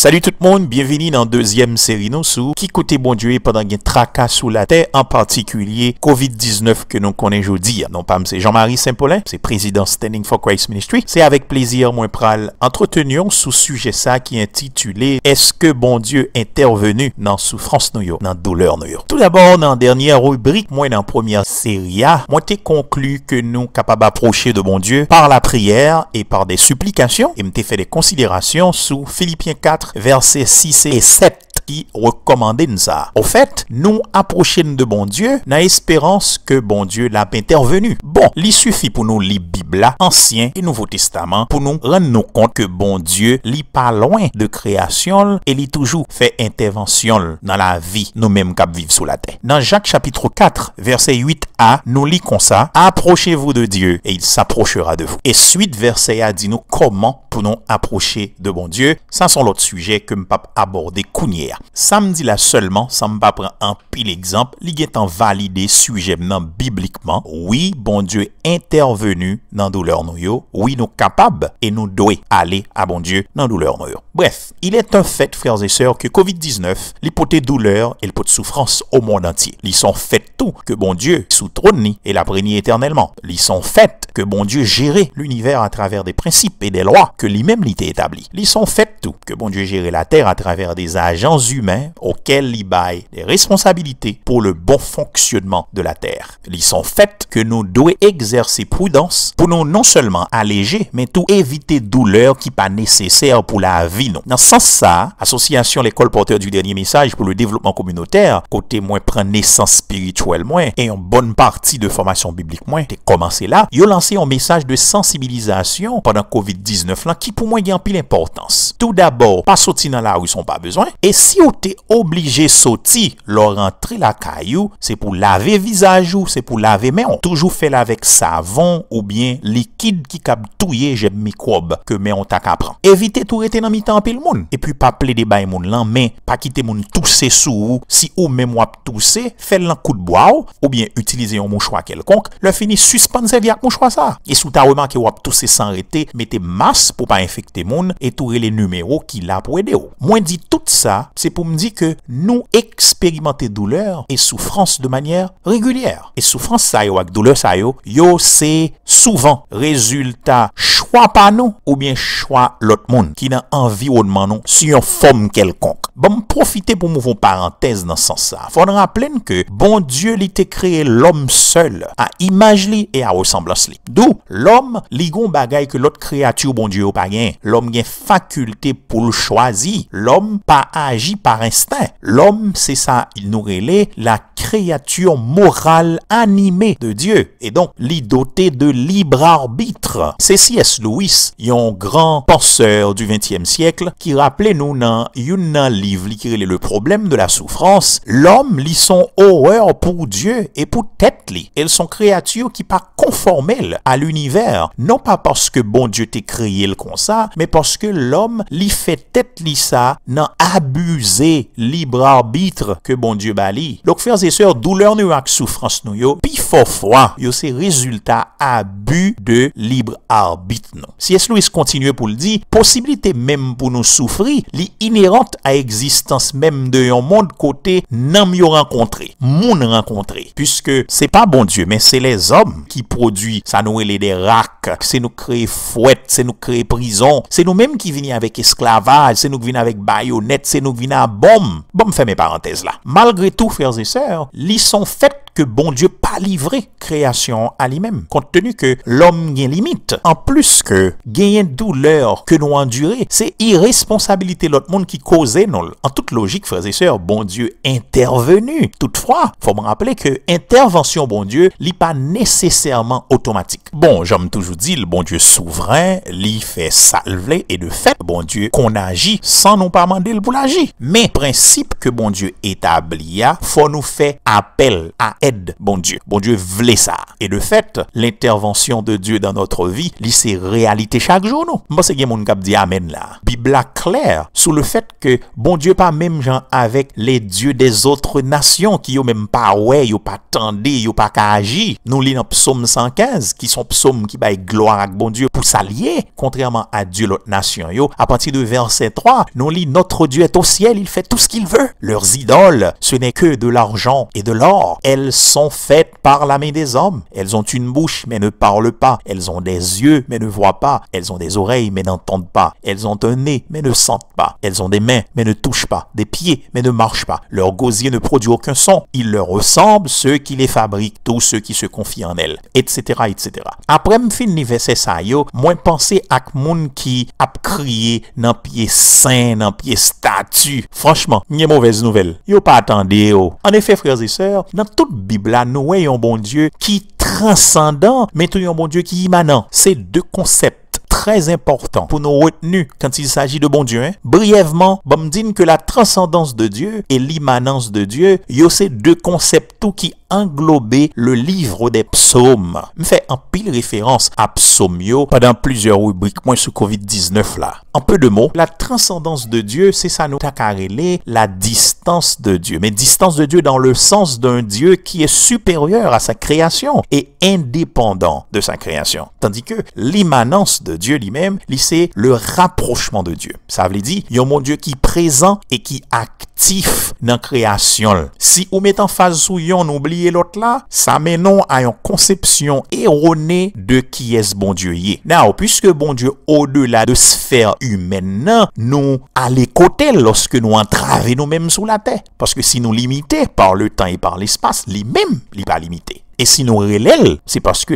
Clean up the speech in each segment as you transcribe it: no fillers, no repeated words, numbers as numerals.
Salut tout le monde, bienvenue dans deuxième série nous sous qui côté bon Dieu pendant un tracas sous la terre, en particulier COVID-19 que nous connaissons aujourd'hui. Non pas c'est Jean-Marie Saint-Paulin, c'est président Standing for Christ Ministry. C'est avec plaisir moi pral entretenions sous sujet ça qui est intitulé Est-ce que bon Dieu intervenu dans souffrance nous yo, dans douleur nous yo. Tout d'abord dans dernière rubrique, moi dans première série, moi t'ai conclu que nous capables d'approcher de bon Dieu par la prière et par des supplications et m'ai fait des considérations sous Philippiens 4 versets 6 et 7 qui recommandait ça. Au fait, nous approchons de bon Dieu dans l'espérance que bon Dieu l'a intervenu. Bon, il suffit pour nous lire Bible, Ancien et Nouveau Testament, pour nous rendre nous compte que bon Dieu lit pas loin de création et lit toujours fait intervention dans la vie nous-mêmes qui vivons sous la terre. Dans Jacques chapitre 4, verset 8a, nous lit comme ça, approchez-vous de Dieu et il s'approchera de vous. Et suite verset a dit nous comment pour nous approcher de bon Dieu. Ça sont l'autre sujet que je peux aborder kounière. Samedi là seulement, ça me pas prendre un pile exemple, li est en validé sujet bibliquement. Oui, bon Dieu intervenu dans douleur nous yo. Oui, nous capables et nous devons aller à bon Dieu dans douleur nous yo. Bref, il est un fait frères et sœurs que COVID-19, l'hypothèse douleur et l'hypothèse souffrance au monde entier. Ils sont faits tout que bon Dieu sous trône et la prénie éternellement. Ils sont faits que bon Dieu gérait l'univers à travers des principes et des lois que lui-même l'était établi. Ils sont faits tout que bon Dieu gérait la terre à travers des agents humains auxquels il baille des responsabilités pour le bon fonctionnement de la terre. Ils sont faits que nous devons exercer prudence pour nous non seulement alléger, mais tout éviter douleur qui pas nécessaire pour la vie. Non. Dans ce sens ça, Association l'école porteur du dernier message pour le développement communautaire, côté moins prend naissance spirituelle moins et une bonne partie de formation biblique moins, t'es commencé là, ils ont lancé un message de sensibilisation pendant COVID-19 là qui pour moi a un pile importance. Tout d'abord, pas sortir dans la rue, ils sont pas besoin. Et si on t'es obligé sortir, leur rentrer la caillou, c'est pour laver visage ou c'est pour laver main. On toujours fait avec savon ou bien liquide qui cap touyer j'aime microbe que mais on t'a qu'à prendre. Évitez tout rester dans mi-temps pile monde. Et puis pas plaider bail moun lan mais pas quitter moun tousser sous ou si ou même ou tousser, fait l'un coup de bois ou bien utiliser un mouchoir quelconque, le fini suspendre servir avec mouchoir ça. Et sous ta remarqué ou tousser sans arrêter, mettez masse pour pas infecter moun et tourer les numéros qui l'a pour aider. Moi dit tout ça, c'est pour me dire que nous expérimenter douleur et souffrance de manière régulière. Et souffrance ça yo avec douleur ça yo c'est souvent résultat choix pas nous ou bien choix l'autre monde qui dans environnement nous sur une forme quelconque. Bon profiter pour mouvre parenthèse dans ce sens ça. Faut rappeler que bon Dieu il t'a créé l'homme seul à image li et à ressemblance li. D'où l'homme li gon bagay que l'autre créature bon Dieu pas gain. L'homme gain faculté pour le choisir. L'homme pas agit par instinct. L'homme c'est ça il nous relève la créature morale animée de Dieu et donc li doté de libre arbitre. C'est C.S. Lewis, un grand penseur du XXe siècle qui rappelait nous dans un livre qui relève le problème de la souffrance. L'homme li son horreur pour Dieu et pour tête li. Elles sont créatures qui pas conformées à l'univers, non pas parce que bon Dieu t'a créé le comme ça, mais parce que l'homme li fait tête li ça nan abuser libre arbitre que bon Dieu bali. Donc frères et sœurs, douleur nous ak souffrance nous yo, pi fois yo c'est résultat abus de libre arbitre non. Si C.S. Lewis continue pour le dire, possibilité même pour nous souffrir, li inhérente à existence même de un monde côté nan yo rencontré, moun rencontré, puisque c'est pas bon Dieu mais c'est les hommes qui produisent ça nous les des racks, c'est nous créer fouette, c'est nous créer prison, c'est nous mêmes qui venons avec esclavage, c'est nous qui venons avec baïonnette, c'est nous qui venons à bombe. Bon, fait mes parenthèses là. Malgré tout, frères et sœurs, ils sont faits que bon Dieu pas livré création à lui-même, compte tenu que l'homme gagne limite. En plus que gagne douleur que nous endurer, c'est irresponsabilité l'autre monde qui causait nous. En toute logique, frères et sœurs, bon Dieu intervenu. Toutefois, faut me rappeler que intervention bon Dieu n'est pas nécessairement automatique. Bon, j'aime toujours dire, le bon Dieu souverain, lui fait salver et de fait, bon Dieu qu'on agit sans nous pas demander pour l'agir. Mais principe que bon Dieu établit, faut nous faire appel à aide bon Dieu. Bon Dieu voulait ça. Et de fait, l'intervention de Dieu dans notre vie, c'est réalité chaque jour, non? Moi, c'est que mon cap dit amen là. Bible claire sur le fait que bon Dieu pas même gens avec les dieux des autres nations qui ont même pas ouais, yo pas tendé, yo pas qu'à agir. Nous lisons psaume 115 qui sont psaumes qui baillent gloire à bon Dieu pour s'allier contrairement à Dieu l'autre nation yo. À partir de verset 3, nous lisons notre Dieu est au ciel, il fait tout ce qu'il veut. Leurs idoles, ce n'est que de l'argent et de l'or. Elles sont faites par la main des hommes. Elles ont une bouche mais ne parlent pas. Elles ont des yeux mais ne voient pas. Elles ont des oreilles mais n'entendent pas. Elles ont un nez mais ne sentent pas. Elles ont des mains mais ne touchent pas. Des pieds mais ne marchent pas. Leur gosier ne produit aucun son. Ils leur ressemblent, ceux qui les fabriquent, tous ceux qui se confient en elles, etc., etc. Après me finir verset ça yo, moi penser à moun qui a crié dans pied saint, dans pied statue. Franchement, n'y a mauvaise nouvelle. Yo pas attendez yo. En effet, frères et sœurs, dans toute Bible là, nous voyons un bon Dieu qui transcendant, mais tout un bon Dieu qui immanent. C'est deux concepts très important pour nous retenir quand il s'agit de bon Dieu. Brièvement, me dire que la transcendance de Dieu et l'immanence de Dieu, c'est deux concepts tout qui englobent le livre des psaumes. Me fait un pile référence à psaume pendant plusieurs rubriques, moins sur COVID-19 là. En peu de mots, la transcendance de Dieu, c'est ça nous tacarélé la distance de Dieu. Mais distance de Dieu dans le sens d'un Dieu qui est supérieur à sa création et indépendant de sa création. Tandis que l'immanence de Dieu lui-même, c'est le rapprochement de Dieu. Ça veut dire, il y a mon Dieu qui est présent et qui actif dans la création. Si vous mettez en phase sous yon, n'oubliez l'autre là, ça mène à une conception erronée de qui est ce bon Dieu y est. Now, puisque bon Dieu, au-delà de sphère humaine, nous allons côté lorsque nous entravons nous-mêmes sous la terre. Parce que si nous limitons par le temps et par l'espace, lui-même, il n'est pas limité. Et si nous relèvons, c'est parce que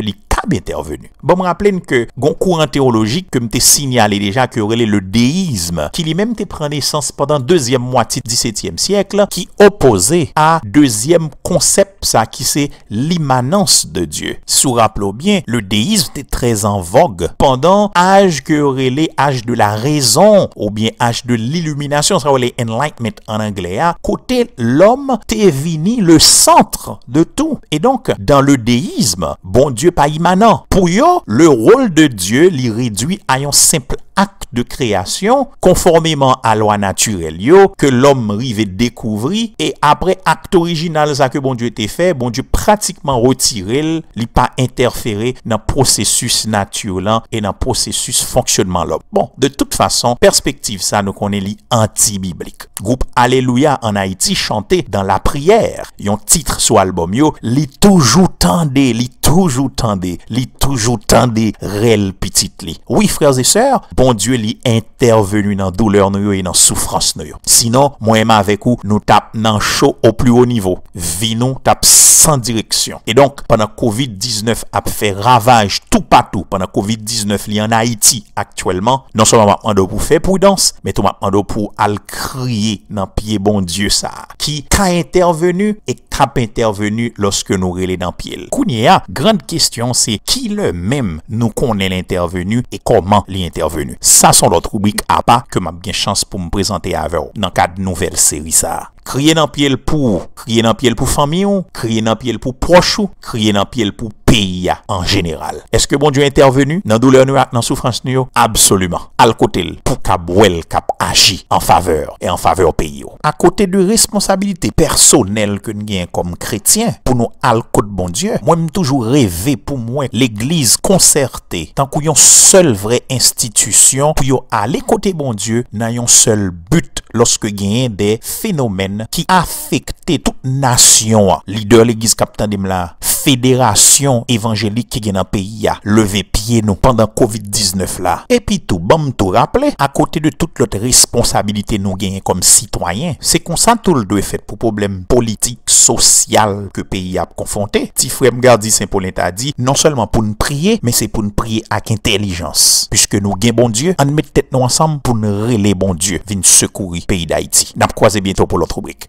intervenu. Bon, me rappelle que gon courant théologique que m'te signalé déjà que relève le déisme qui lui-même te prend naissance pendant deuxième moitié du XVIIe siècle qui opposait à deuxième concept ça qui c'est l'immanence de Dieu. Si vous rappelez bien, le déisme était très en vogue pendant âge que relève âge de la raison ou bien âge de l'illumination, ça relève enlightenment en anglais, côté l'homme t'est vini le centre de tout. Et donc dans le déisme, bon Dieu pas immanent. Pour yo, le rôle de Dieu l'y réduit à un simple acte de création conformément à la loi naturelle yo que l'homme rive découvrir et après acte original ça que bon Dieu t'ait fait, bon Dieu pratiquement retiré, li pas interféré dans processus naturel et dans processus fonctionnement l'homme. Bon, de toute façon, perspective ça nous connaît li anti-biblique. Groupe Alléluia en Haïti chanté dans la prière, yon titre sur album yo, li toujours tendé, réel petit li. Oui frères et sœurs, bon Dieu li intervenu dans douleur nous et dans souffrance nous. Sinon, moi-même avec vous, nous tape dans chaud au plus haut niveau. Vie nous tape sans direction. Et donc, pendant COVID-19 a fait ravage tout partout, pendant COVID-19 li en Haïti actuellement, non seulement on doit pour faire prudence, mais tout on doit pour al crier dans pied bon Dieu ça, qui a intervenu et cap intervenu lorsque nous relais dans pied. Kounia, grande question c'est qui le même nous connaît l'intervenu et comment l'intervenu. Ça sont d'autres rubriques à part que m'a bien chance pour me présenter avec vous dans cadre nouvelle série ça. Crier dans pied pour famille, crier dans pied pour proche, crier dans pied pour pays en général. Est-ce que bon Dieu est intervenu dans douleur nous dans souffrance nous? Absolument. Al côté pour cap agir en faveur et en faveur pays. À côté de responsabilité personnelle que nous avons comme chrétiens pour nous al côté bon Dieu, moi même toujours rêvé pour moi l'église concertée tant qu'on une seule vraie institution pour aller côté bon Dieu dans un seul but lorsque gagne des phénomènes qui affectent toute nation. Leader l'église capitaine de la fédération évangélique qui est dans le pays a levé pied nous pendant COVID-19 là. Et puis tout, bon tout rappeler, à côté de toute notre responsabilité nous gagnons comme citoyens, c'est comme ça tout le doit fait pour problème politique, social que le pays a confronté. Ti frère M'gardi Saint-Paulin t'a dit, non seulement pour nous prier, mais c'est pour nous prier avec intelligence. Puisque nous gagnons bon Dieu, on met tête nous ensemble pour nous relayer bon Dieu, venir secourir le pays d'Haïti. N'a croisé bientôt pour l'autre rubrique.